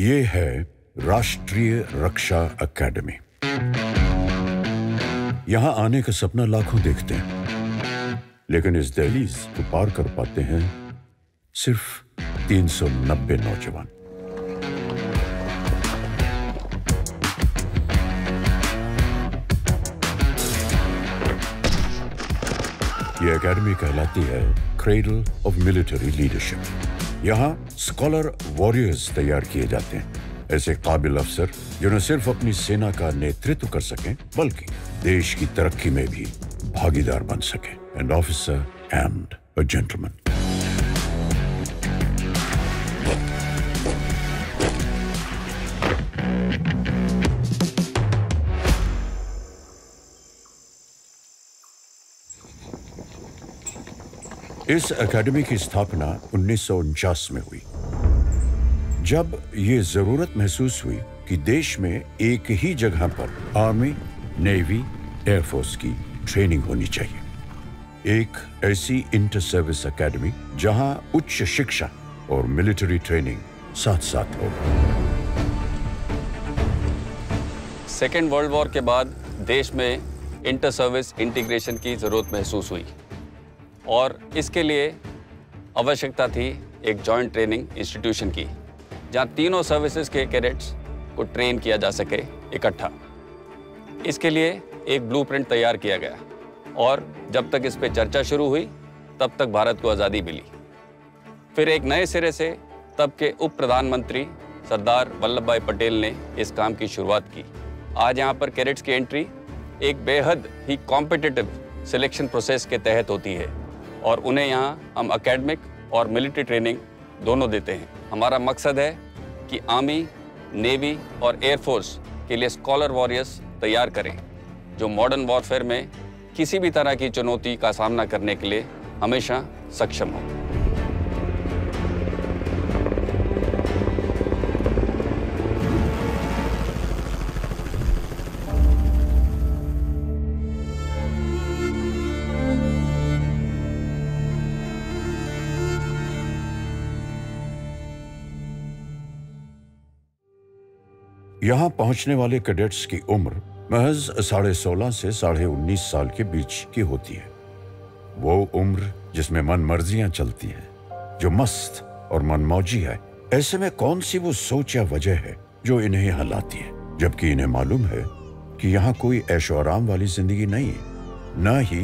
ये है राष्ट्रीय रक्षा अकेडमी। यहां आने का सपना लाखों देखते हैं, लेकिन इस दहलीज को पार कर पाते हैं सिर्फ 390 नौजवान। ये अकेडमी कहलाती है क्रेडल ऑफ मिलिट्री लीडरशिप। यहाँ स्कॉलर वॉरियर्स तैयार किए जाते हैं, ऐसे काबिल अफसर जो न सिर्फ अपनी सेना का नेतृत्व कर सकें बल्कि देश की तरक्की में भी भागीदार बन सकें। An officer and a gentleman. इस एकेडमी की स्थापना 1949 में हुई, जब ये जरूरत महसूस हुई कि देश में एक ही जगह पर आर्मी, नेवी, एयरफोर्स की ट्रेनिंग होनी चाहिए। एक ऐसी इंटर सर्विस एकेडमी जहां उच्च शिक्षा और मिलिट्री ट्रेनिंग साथ साथ हो। सेकेंड वर्ल्ड वॉर के बाद देश में इंटर सर्विस इंटीग्रेशन की जरूरत महसूस हुई और इसके लिए आवश्यकता थी एक जॉइंट ट्रेनिंग इंस्टीट्यूशन की, जहां तीनों सर्विसेज के कैडेट्स को ट्रेन किया जा सके इकट्ठा। इसके लिए एक ब्लूप्रिंट तैयार किया गया और जब तक इस पे चर्चा शुरू हुई तब तक भारत को आज़ादी मिली। फिर एक नए सिरे से तब के उप प्रधानमंत्री सरदार वल्लभ भाई पटेल ने इस काम की शुरुआत की। आज यहाँ पर कैडेट्स की एंट्री एक बेहद ही कॉम्पिटिटिव सिलेक्शन प्रोसेस के तहत होती है और उन्हें यहाँ हम एकेडमिक और मिलिट्री ट्रेनिंग दोनों देते हैं। हमारा मकसद है कि आर्मी, नेवी और एयरफोर्स के लिए स्कॉलर वॉरियर्स तैयार करें जो मॉडर्न वॉरफेयर में किसी भी तरह की चुनौती का सामना करने के लिए हमेशा सक्षम हो। यहां पहुंचने वाले कैडेट्स की उम्र महज 16.5 से 19.5 साल के बीच की होती है। वो उम्र जिसमें मन मर्जियां चलती हैं, जो मस्त और मनमौजी है। ऐसे में कौन सी वो सोच या वजह है जो इन्हें यहाँ लाती है, जबकि इन्हें मालूम है कि यहाँ कोई ऐशो आराम वाली जिंदगी नहीं है, न ही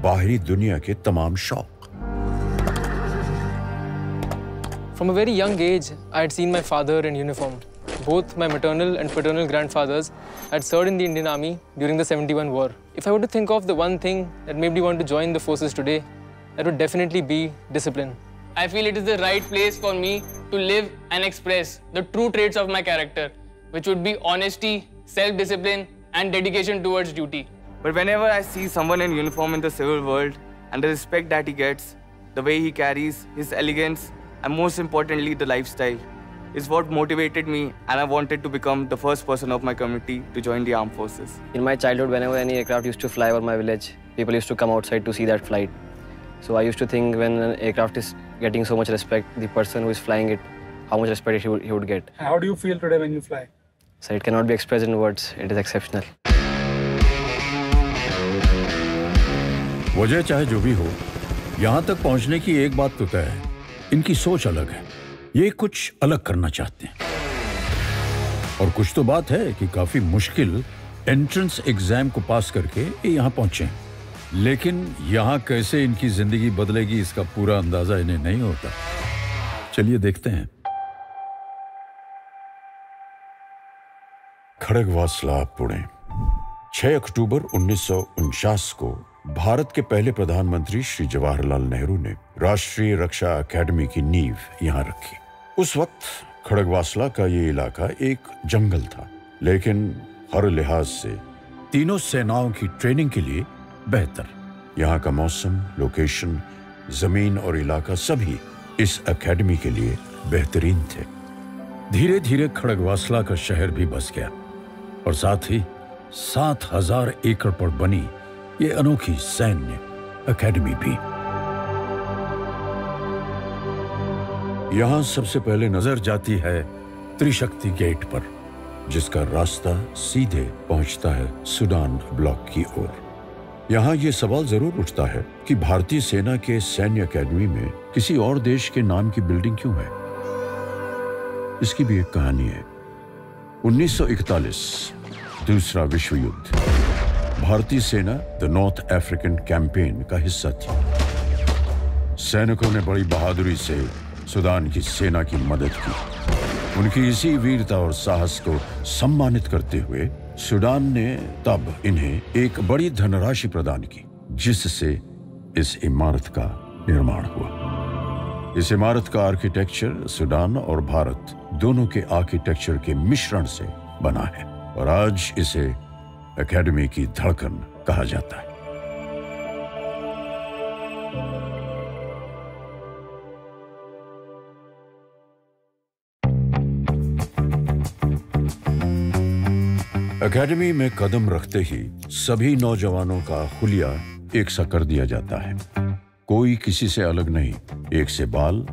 बाहरी दुनिया के तमाम शौक। From a very young age, I had seen my father in uniform. Both my maternal and paternal grandfathers had served in the Indian Army during the 71 war. If I were to think of the one thing that made me want to join the forces today, that would definitely be discipline. I feel it is the right place for me to live and express the true traits of my character, which would be honesty, self-discipline, and dedication towards duty. But whenever I see someone in uniform in the civil world and the respect that he gets, the way he carries, his elegance, and most importantly, the lifestyle, is what motivated me, and I wanted to become the first person of my community to join the armed forces. In my childhood, whenever any aircraft used to fly over my village, people used to come outside to see that flight. So I used to think when an aircraft is getting so much respect, the person who is flying it, how much respect he would get. How do you feel today when you fly? So it cannot be expressed in words. It is exceptional. वजह चाहे जो भी हो, यहाँ तक पहुँचने की एक बात तो तय है, इनकी सोच अलग है। ये कुछ अलग करना चाहते हैं और कुछ तो बात है कि काफी मुश्किल एंट्रेंस एग्जाम को पास करके ये यहाँ पहुंचे हैं। लेकिन यहाँ कैसे इनकी जिंदगी बदलेगी इसका पूरा अंदाजा इन्हें नहीं होता। चलिए देखते हैं। खड़गवासला, पुणे, 6 अक्टूबर 1949 को भारत के पहले प्रधानमंत्री श्री जवाहरलाल नेहरू ने राष्ट्रीय रक्षा अकेडमी की नींव यहाँ रखी। उस वक्त खड़गवासला का ये इलाका एक जंगल था, लेकिन हर लिहाज से तीनों सेनाओं की ट्रेनिंग के लिए बेहतर। यहाँ का मौसम, लोकेशन, जमीन और इलाका सभी इस एकेडमी के लिए बेहतरीन थे। धीरे धीरे खड़गवासला का शहर भी बस गया और साथ ही 7,000 एकड़ पर बनी ये अनोखी सैन्य एकेडमी भी। यहाँ सबसे पहले नजर जाती है त्रिशक्ति गेट पर, जिसका रास्ता सीधे पहुंचता है सूडान ब्लॉक की ओर। यहाँ ये सवाल जरूर उठता है कि भारतीय सेना के सैन्य अकेडमी में किसी और देश के नाम की बिल्डिंग क्यों है? इसकी भी एक कहानी है। 1941 दूसरा विश्व युद्ध, भारतीय सेना द नॉर्थ अफ्रीकन कैंपेन का हिस्सा थी। सैनिकों ने बड़ी बहादुरी से सूडान की सेना की मदद की। उनकी इसी वीरता और साहस को सम्मानित करते हुए सूडान ने तब इन्हें एक बड़ी धनराशि प्रदान की, जिससे इस इमारत का निर्माण हुआ। इस इमारत का आर्किटेक्चर सूडान और भारत दोनों के आर्किटेक्चर के मिश्रण से बना है और आज इसे एकेडमी की धड़कन कहा जाता है। एकेडमी में कदम रखते ही सभी नौजवानों का हुलिया एक सा कर दिया जाता है। कोई किसी से अलग नहीं, एक से बाल,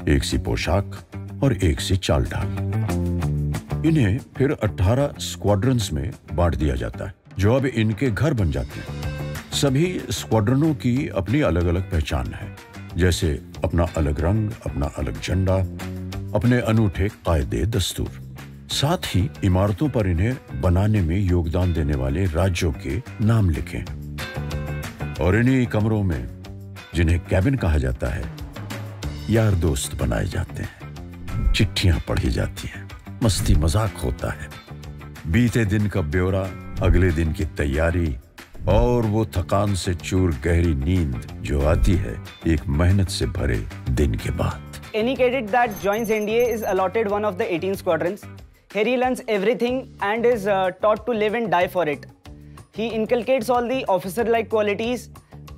एक सी पोशाक और एक सी चाल ढाल। इन्हें फिर 18 स्क्वाड्रंस में बांट दिया जाता है, जो अब इनके घर बन जाते हैं। सभी स्क्वाड्रनों की अपनी अलग अलग पहचान है, जैसे अपना अलग रंग, अपना अलग झंडा, अपने अनूठे कायदे दस्तूर। साथ ही इमारतों पर इन्हें बनाने में योगदान देने वाले राज्यों के नाम लिखे और इन्हीं कमरों में, जिन्हें कैबिन कहा जाता है, यार दोस्त बनाए जाते हैं, चिट्ठियां पढ़ी जाती हैं, मस्ती मजाक होता है, बीते दिन का ब्यौरा, अगले दिन की तैयारी और वो थकान से चूर गहरी नींद जो आती है एक मेहनत से भरे दिन के बाद। Any cadet that joins NDA is allotted one of the 18 squadrons. Here he learns everything and is taught to live and die for it. He inculcates all the officer-like qualities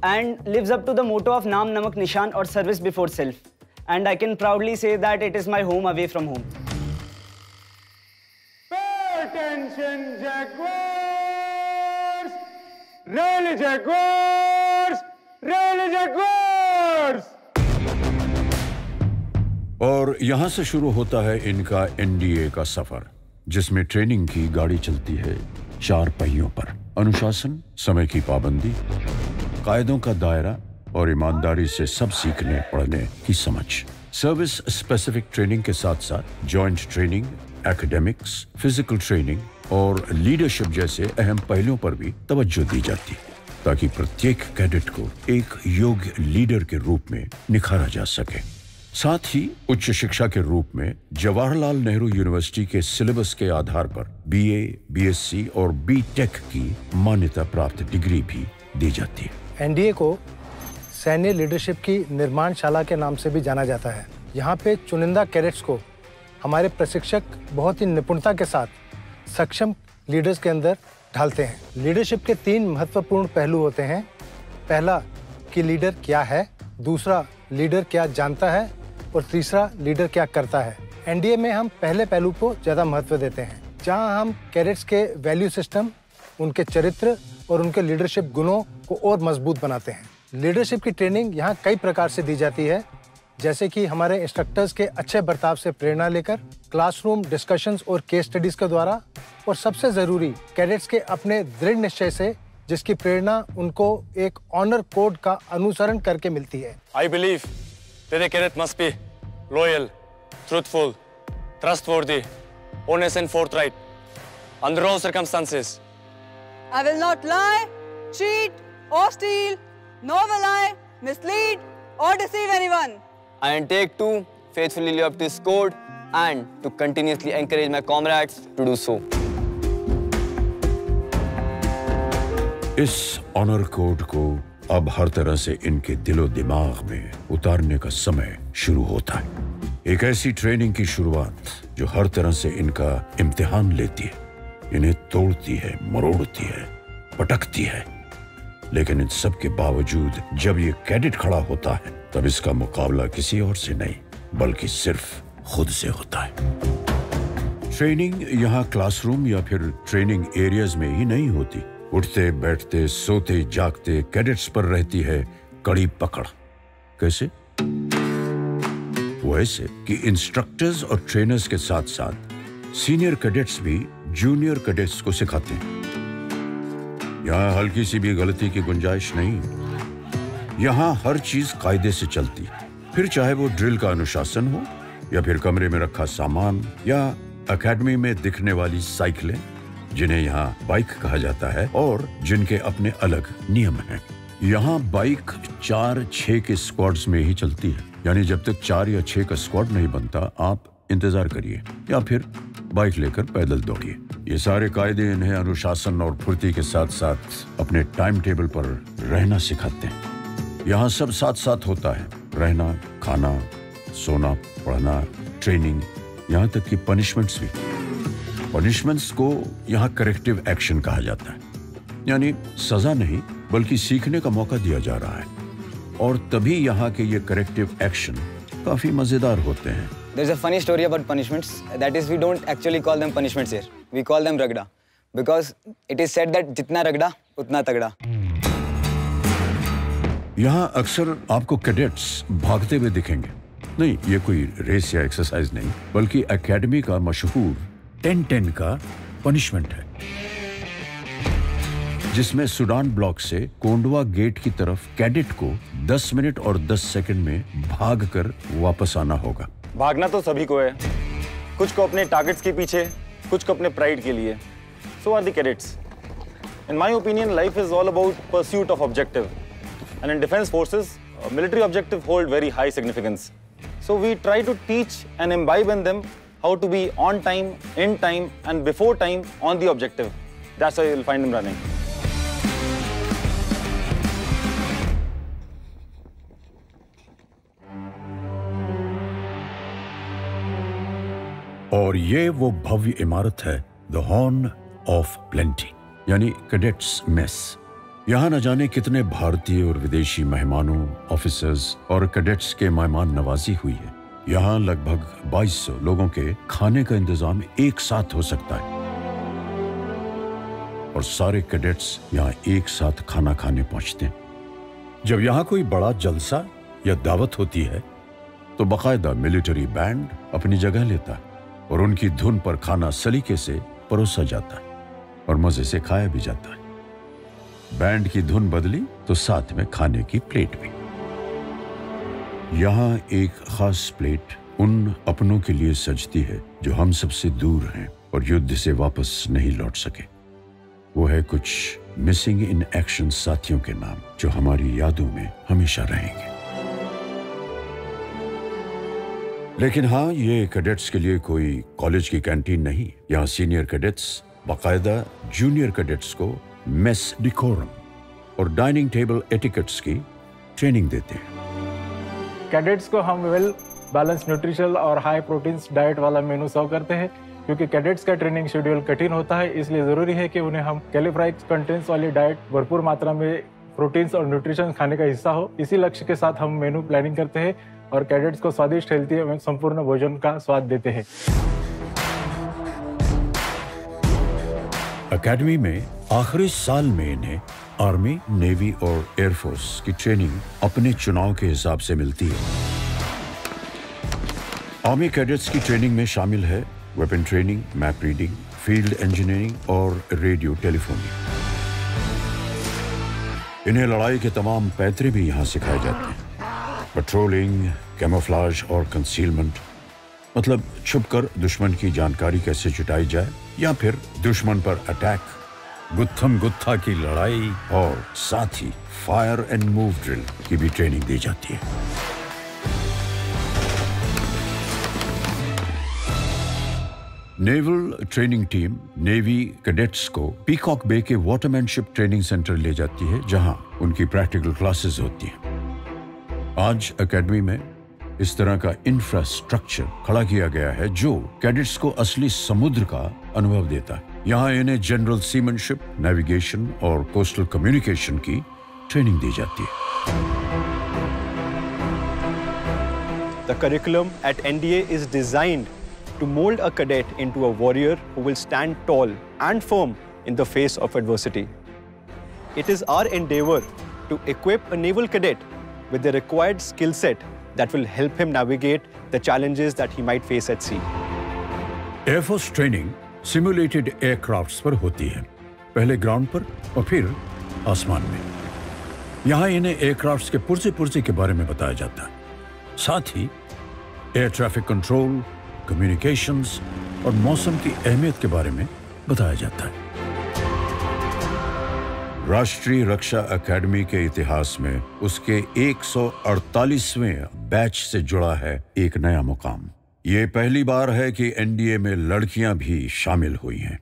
and lives up to the motto of Naam Namak Nishan or service before self. And I can proudly say that it is my home away from home. Pay attention, Jaguars! Really, Jaguars! Really, Jaguars! और यहां से शुरू होता है इनका NDA का सफर, जिसमें training की गाड़ी चलती है 4 पहियों पर। अनुशासन, समय की पाबंदी, कायदों का दायरा और ईमानदारी से सब सीखने पढ़ने की समझ। सर्विस स्पेसिफिक ट्रेनिंग के साथ साथ joint training, academics, physical training और लीडरशिप जैसे अहम पहलुओं पर भी तवज्जो दी जाती है, ताकि प्रत्येक कैडेट को एक योग्य लीडर के रूप में निखारा जा सके। साथ ही उच्च शिक्षा के रूप में जवाहरलाल नेहरू यूनिवर्सिटी के सिलेबस के आधार पर बीए, बीएससी और बीटेक की मान्यता प्राप्त डिग्री भी दी जाती है। एनडीए को सैन्य लीडरशिप की निर्माणशाला के नाम से भी जाना जाता है। यहाँ पे चुनिंदा कैडेट्स को हमारे प्रशिक्षक बहुत ही निपुणता के साथ सक्षम लीडर्स के अंदर ढालते हैं। लीडरशिप के 3 महत्वपूर्ण पहलू होते हैं। पहला कि लीडर क्या है, दूसरा लीडर क्या जानता है और तीसरा लीडर क्या करता है। एनडीए में हम पहले पहलू को ज़्यादा महत्व देते हैं, जहां हम कैडेट्स के वैल्यू सिस्टम, उनके चरित्र और उनके लीडरशिप गुणों को और मजबूत बनाते हैं। लीडरशिप की ट्रेनिंग यहाँ कई प्रकार से दी जाती है, जैसे कि हमारे इंस्ट्रक्टर्स के अच्छे बर्ताव से प्रेरणा लेकर, क्लासरूम डिस्कशंस और केस स्टडीज के द्वारा, और सबसे ज़रूरी कैडेट्स के अपने दृढ़ निश्चय से, जिसकी प्रेरणा उनको एक ऑनर कोड का अनुसरण करके मिलती है। I believe that a cadet must be loyal, truthful, trustworthy, honest and forthright under all circumstances. I will not lie, cheat or steal, nor will I mislead or deceive anyone. I undertake to faithfully live up to this code and to continuously encourage my comrades to do so. इस honour code को अब हर तरह से इनके दिलो दिमाग में उतारने का समय शुरू होता है। एक ऐसी ट्रेनिंग की शुरुआत जो हर तरह से इनका इम्तिहान लेती है, इन्हें तोड़ती है, मरोड़ती है, पटकती है। लेकिन इन सब के बावजूद जब ये कैडेट खड़ा होता है, तब इसका मुकाबला किसी और से नहीं बल्कि सिर्फ खुद से होता है। ट्रेनिंग यहाँ क्लासरूम या फिर ट्रेनिंग एरियाज में ही नहीं होती। उठते बैठते सोते जागते कैडेट्स पर रहती है कड़ी पकड़। कैसे? वैसे कि इंस्ट्रक्टर्स और ट्रेनर्स के साथ साथ सीनियर कैडेट्स भी जूनियर कैडेट्स को सिखाते हैं। यहाँ हल्की सी भी गलती की गुंजाइश नहीं। यहाँ हर चीज कायदे से चलती है, फिर चाहे वो ड्रिल का अनुशासन हो या फिर कमरे में रखा सामान या एकेडमी में दिखने वाली साइकिलें, जिन्हें यहाँ बाइक कहा जाता है और जिनके अपने अलग नियम हैं। यहाँ बाइक 4-6 के स्क्वाड्स में ही चलती है, यानी जब तक 4 या 6 का स्क्वाड नहीं बनता आप इंतजार करिए या फिर बाइक लेकर पैदल दौड़िए। ये सारे कायदे इन्हें अनुशासन और फुर्ती के साथ साथ अपने टाइम टेबल पर रहना सिखाते हैं। यहाँ सब साथ साथ होता है, रहना, खाना, सोना, पढ़ना, ट्रेनिंग, यहाँ तक कि पनिशमेंट्स भी। पनिशमेंट्स को यहाँ करेक्टिव एक्शन कहा जाता है, यानी सजा नहीं बल्कि सीखने का मौका दिया जा रहा है। और तभी यहाँ के ये करेक्टिव एक्शन काफी मजेदार होते हैं। There's a funny story about punishments. That is, we don't actually call them punishments here. We call them ragda, because it is said that जितना रगड़ा उतना तगड़ा। यहाँ अक्सर आपको कैडेट्स भागते हुए दिखेंगे। नहीं, ये कोई रेस या एक्सरसाइज नहीं, बल्कि एकेडमी का मशहूर 10-10 का पनिशमेंट है, जिसमें सूडान ब्लॉक से कोंडवा गेट की तरफ कैडेट को 10 मिनट और 10 सेकंड में भागकर वापस आना होगा। भागना तो सभी को है, कुछ को अपने टारगेट्स के पीछे, कुछ को अपने प्राइड के लिए। So are the cadets. In my opinion, life is all about pursuit of objective, and in defense forces, military objective hold very high significance. So we try to teach and imbibe in them how to be on time, in time, and before time on the objective. That's why you'll find them running. और ये वो भव्य इमारत है, the horn of plenty, यानी cadets mess. यहाँ न जाने कितने भारतीय और विदेशी मेहमानों, ऑफिसर्स और कैडेट्स के मेहमान नवाजी हुई है। यहाँ लगभग 2200 लोगों के खाने का इंतजाम एक साथ हो सकता है और सारे कैडेट्स यहाँ एक साथ खाना खाने पहुंचते हैं। जब यहाँ कोई बड़ा जलसा या दावत होती है तो बाकायदा मिलिट्री बैंड अपनी जगह लेता है और उनकी धुन पर खाना सलीके से परोसा जाता है और मजे से खाया भी जाता है। बैंड की धुन बदली तो साथ में खाने की प्लेट भी। यहाँ एक खास प्लेट उन अपनों के लिए सजती है जो हम सबसे दूर हैं और युद्ध से वापस नहीं लौट सके। वो है कुछ मिसिंग इन एक्शन साथियों के नाम जो हमारी यादों में हमेशा रहेंगे। लेकिन हाँ, ये कैडेट्स के लिए कोई कॉलेज की कैंटीन नहीं। यहाँ सीनियर कैडेट्स बाकायदा जूनियर कैडेट्स को मेस डिकोरम और डाइनिंग टेबल एटिकेट्स की ट्रेनिंग देते हैं। कैडेट्स को हम वेल बैलेंस न्यूट्रिशनल और हाई प्रोटीन्स डाइट वाला मेनू सर्व करते हैं। क्योंकि कैडेट्स का ट्रेनिंग शेड्यूल कठिन होता है, इसलिए ज़रूरी है कि उन्हें हम कैलिफ्राइड कंटेंट्स वाली डाइट, भरपूर मात्रा में प्रोटीन्स और न्यूट्रिशन खाने का हिस्सा हो। इसी लक्ष्य के साथ हम मेनू प्लानिंग करते हैं और कैडेट्स को स्वादिष्ट, हेल्थी एवं संपूर्ण भोजन का स्वाद देते हैं। एकेडमी में आखिरी साल में इन्हें आर्मी, नेवी और एयरफोर्स की ट्रेनिंग अपने चुनाव के हिसाब से मिलती है। आर्मी कैडेट्स की ट्रेनिंग में शामिल है weapon training, map reading, field engineering और रेडियो टेलीफोनी। इन्हें लड़ाई के तमाम पैतरे भी यहाँ सिखाए जाते हैं। पेट्रोलिंग, कैमोफ्लेज और कंसीलमेंट, मतलब छुपकर दुश्मन की जानकारी कैसे जुटाई जाए या फिर दुश्मन पर अटैक, गुत्थम गुत्था की लड़ाई और साथ ही फायर एंड मूव ड्रिल की भी ट्रेनिंग दी जाती है। Naval training team navy cadets को पीकॉक बे के वाटरमैनशिप ट्रेनिंग सेंटर ले जाती है, जहां उनकी प्रैक्टिकल क्लासेस होती हैं। आज एकेडमी में इस तरह का इंफ्रास्ट्रक्चर खड़ा किया गया है जो कैडेट्स को असली समुद्र का अनुभव देता है। यहाँ इन्हें जनरल सीमनशिप, नेविगेशन और कोस्टल कम्युनिकेशन की ट्रेनिंग दी जाती है। The curriculum at NDA is designed to mold a cadet into a warrior who will stand tall and firm in the face of adversity. It is our endeavor to equip a naval cadet with the required skill set that will help him navigate the challenges that he might face at sea. Air force training simulated aircrafts पर होती है, पहले ground पर और फिर आसमान में। यहाँ इन्हें एयरक्राफ्ट्स के पुर्जे के बारे में बताया जाता है, साथ ही एयर ट्रैफिक कंट्रोल, कम्युनिकेशंस और मौसम की अहमियत के बारे में बताया जाता है। राष्ट्रीय रक्षा अकेडमी के इतिहास में उसके 148वें बैच से जुड़ा है एक नया मुकाम। ये पहली बार है कि एनडीए में लड़कियां भी शामिल हुई हैं।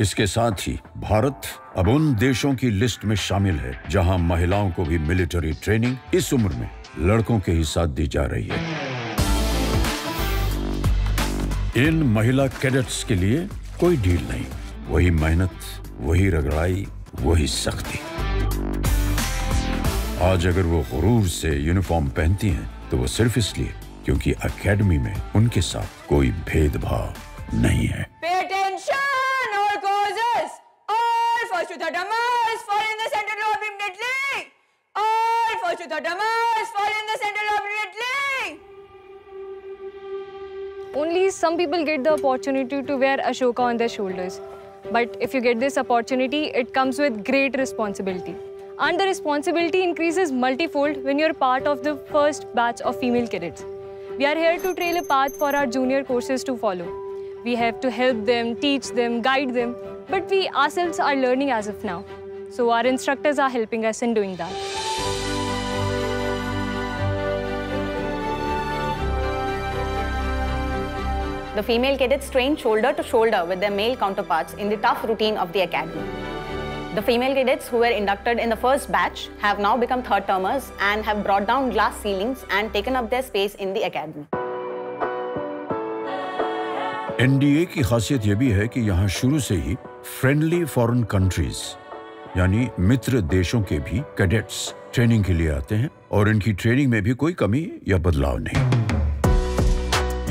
इसके साथ ही भारत अब उन देशों की लिस्ट में शामिल है जहां महिलाओं को भी मिलिट्री ट्रेनिंग इस उम्र में लड़कों के ही साथ दी जा रही है। इन महिला कैडेट्स के लिए कोई डील नहीं, वही मेहनत, वही रगड़ाई, वही सख्ती। आज अगर वो गुरूर से यूनिफॉर्म पहनती हैं तो वो सिर्फ इसलिए क्योंकि एकेडमी में उनके साथ कोई भेदभाव नहीं है। Pay attention, all causes. All first to the mass, fall in the center lobe immediately. All first to the mass, fall in the center lobe immediately. Only some people get the opportunity to wear Ashoka on their shoulders. But if you get this opportunity, it comes with great responsibility. And the responsibility increases multifold when you're part of the first batch of female cadets. We are here to trail a path for our junior courses to follow. We have to help them, teach them, guide them, but we ourselves are learning as of now. So our instructors are helping us in doing that. The female cadets train shoulder to shoulder with their male counterparts in the tough routine of the academy. The female cadets who were inducted in the first batch have now become third-termers and have brought down glass ceilings and taken up their space in the academy. NDA की खासियत यह भी है कि यहाँ शुरू से ही friendly foreign countries यानी मित्र देशों के भी कैडेट्स ट्रेनिंग के लिए आते हैं और इनकी ट्रेनिंग में भी कोई कमी या बदलाव नहीं।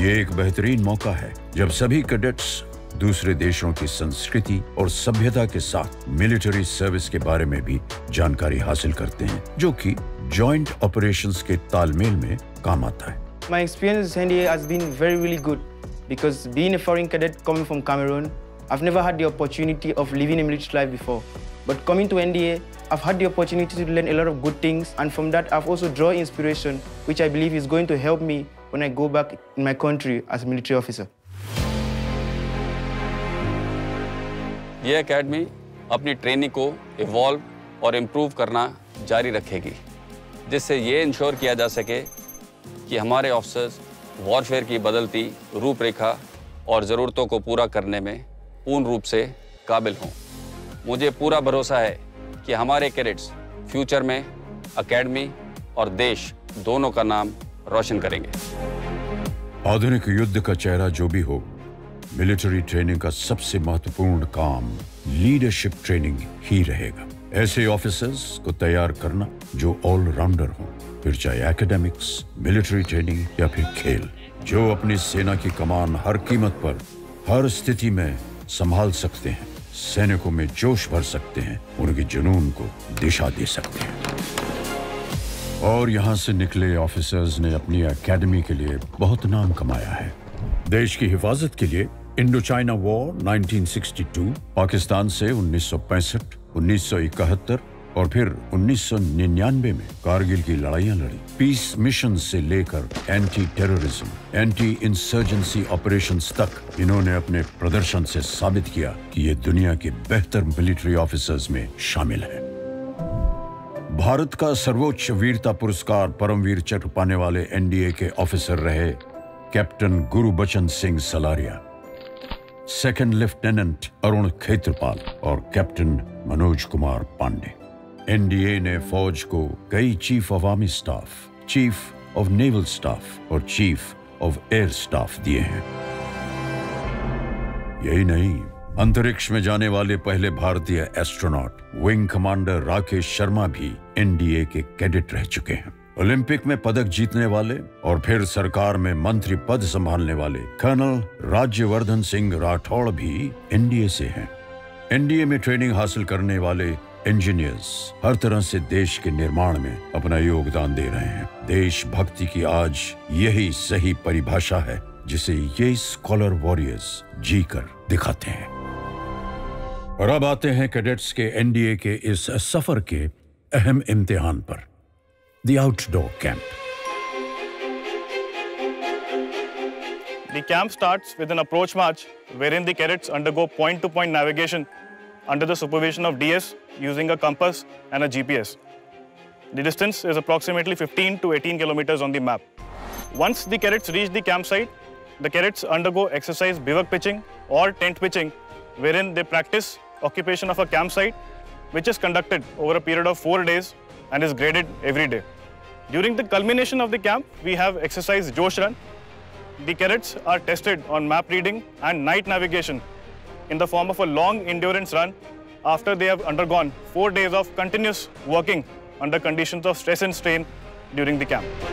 ये एक बेहतरीन मौका है जब सभी कैडेट्स दूसरे देशों की संस्कृति और सभ्यता के साथ मिलिट्री सर्विस के बारे में भी जानकारी हासिल करते हैं, जो कि जॉइंट ऑपरेशंस के तालमेल में काम आता है। My experience in NDA has been really good because being a foreign cadet coming from Cameroon, I've never had the opportunity of living a military life before. But coming to NDA, I've had the opportunity to learn a lot of good things, and from that I've also drawn inspiration, which I believe is going to help me when I go back in my country as a military officer. ये academy अपनी training को evolve और improve करना जारी रखेगी, जिससे ये ensure किया जा सके कि हमारे ऑफिसर्स वॉरफेयर की बदलती रूपरेखा और ज़रूरतों को पूरा करने में पूर्ण रूप से काबिल हों। मुझे पूरा भरोसा है कि हमारे कैडेट्स फ्यूचर में एकेडमी और देश दोनों का नाम रोशन करेंगे। आधुनिक युद्ध का चेहरा जो भी हो, मिलिट्री ट्रेनिंग का सबसे महत्वपूर्ण काम लीडरशिप ट्रेनिंग ही रहेगा। ऐसे ऑफिसर्स को तैयार करना जो ऑलराउंडर हों, फिर चाहे एकेडमिक्स, मिलिट्री ट्रेनिंग या फिर खेल, जो अपनी सेना की कमान हर कीमत पर हर स्थिति में संभाल सकते हैं, सैनिकों में जोश भर सकते हैं, उनके जुनून को दिशा दे सकते हैं। और यहाँ से निकले ऑफिसर्स ने अपनी एकेडमी के लिए बहुत नाम कमाया है। देश की हिफाजत के लिए इंडो चाइना वॉर 1962, पाकिस्तान से 1965, 1971 और फिर 1999 में कारगिल की लड़ाइयाँ लड़ी। पीस मिशन से लेकर anti terrorism, anti insurgency operations तक इन्होंने अपने प्रदर्शन से साबित किया कि ये दुनिया के बेहतर मिलिट्री ऑफिसर्स में शामिल है। भारत का सर्वोच्च वीरता पुरस्कार परमवीर चक्र पाने वाले एनडीए के ऑफिसर रहे captain Gurbachan Singh Salaria, second lieutenant Arun Khetarpal और कैप्टन मनोज कुमार पांडे। एनडीए ने फौज को कई chief of army staff, chief of naval staff और चीफ ऑफ एयर स्टाफ दिए हैं। यही नहीं, अंतरिक्ष में जाने वाले पहले भारतीय astronaut wing commander Rakesh Sharma भी एनडीए के कैडेट रह चुके हैं। ओलंपिक में पदक जीतने वाले और फिर सरकार में मंत्री पद संभालने वाले कर्नल राज्यवर्धन सिंह राठौड़ भी एनडीए से हैं। एनडीए में ट्रेनिंग हासिल करने वाले इंजीनियर्स हर तरह से देश के निर्माण में अपना योगदान दे रहे हैं। देशभक्ति की आज यही सही परिभाषा है जिसे ये स्कॉलर वॉरियर्स जीकर दिखाते हैं। और अब आते हैं कैडेट्स के एनडीए के इस सफर के अहम इम्तिहान पर, the outdoor camp. The camp starts with an approach march wherein the cadets undergo point-to-point navigation under the supervision of DS using a compass and a GPS. The distance is approximately 15 to 18 kilometers on the map. Once the cadets reach the campsite, the cadets undergo exercise bivouac pitching or tent pitching, wherein they practice occupation of a campsite, which is conducted over a period of 4 days and is graded every day. During the culmination of the camp, we have exercise Josh Run. The cadets are tested on map reading and night navigation in the form of a long endurance run after they have undergone 4 days of continuous working under conditions of stress and strain during the camp.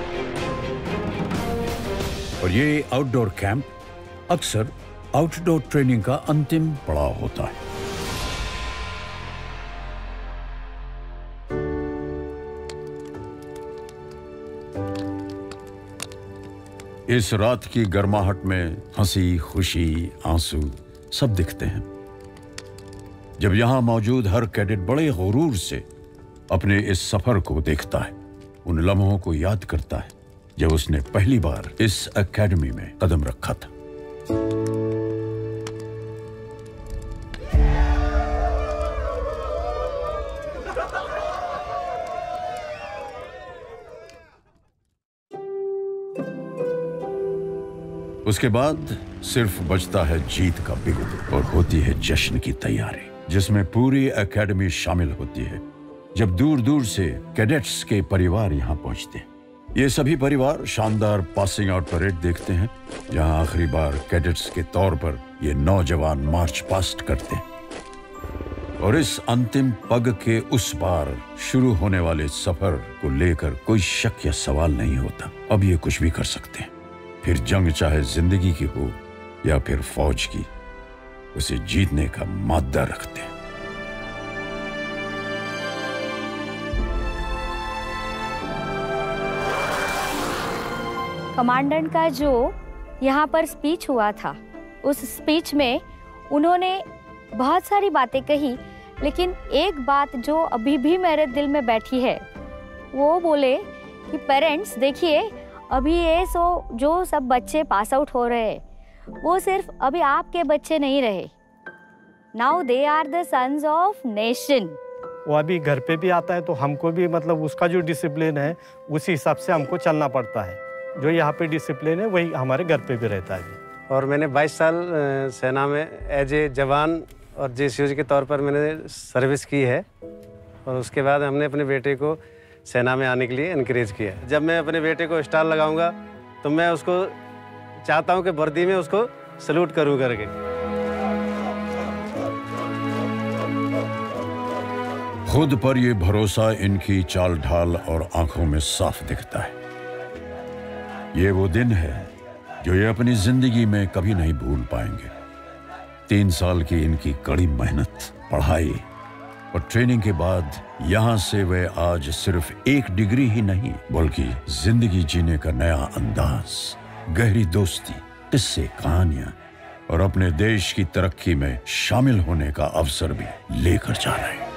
और ये outdoor camp अक्सर outdoor training का अंतिम पड़ाव होता है। इस रात की गर्माहट में हंसी, खुशी, आंसू सब दिखते हैं। जब यहां मौजूद हर कैडेट बड़े गुरूर से अपने इस सफर को देखता है, उन लम्हों को याद करता है जब उसने पहली बार इस एकेडमी में कदम रखा था। उसके बाद सिर्फ बचता है जीत का बिगुल और होती है जश्न की तैयारी, जिसमें पूरी एकेडमी शामिल होती है। जब दूर दूर से कैडेट्स के परिवार यहां पहुंचते हैं, ये सभी परिवार शानदार पासिंग आउट परेड देखते हैं, जहां आखिरी बार कैडेट्स के तौर पर ये नौजवान मार्च पास्ट करते हैं। और इस अंतिम पग के उस पार शुरू होने वाले सफर को लेकर कोई शक या सवाल नहीं होता। अब ये कुछ भी कर सकते हैं। फिर जंग चाहे जिंदगी की हो या फिर फौज की, उसे जीतने का मादा रखते हैं। कमांडेंट का जो यहाँ पर स्पीच हुआ था, उस स्पीच में उन्होंने बहुत सारी बातें कही, लेकिन एक बात जो अभी भी मेरे दिल में बैठी है, वो बोले कि पेरेंट्स देखिए, अभी ये जो सब बच्चे पास आउट हो रहे हैं, वो सिर्फ अभी आपके बच्चे नहीं रहे। Now they are the sons of nation. वो अभी घर पे भी आता है, तो हमको भी मतलब उसका जो डिसिप्लिन है उसी हिसाब से हमको चलना पड़ता है। जो यहाँ पे डिसिप्लिन है वही हमारे घर पे भी रहता है। और मैंने 22 साल सेना में एज ए जवान और जेसीओ के तौर पर मैंने सर्विस की है। और उसके बाद हमने अपने बेटे को सेना में आने के लिए इनकरेज किया। जब मैं अपने बेटे को स्टार लगाऊंगा तो मैं उसको चाहता हूं कि वर्दी में उसको सल्यूट करूं करके। खुद पर ये भरोसा इनकी चाल ढाल और आंखों में साफ दिखता है। ये वो दिन है जो ये अपनी जिंदगी में कभी नहीं भूल पाएंगे। 3 साल की इनकी कड़ी मेहनत, पढ़ाई और ट्रेनिंग के बाद यहां से वे आज सिर्फ एक डिग्री ही नहीं, बल्कि जिंदगी जीने का नया अंदाज, गहरी दोस्ती, किस्से, कहानियां और अपने देश की तरक्की में शामिल होने का अवसर भी लेकर जा रहे हैं।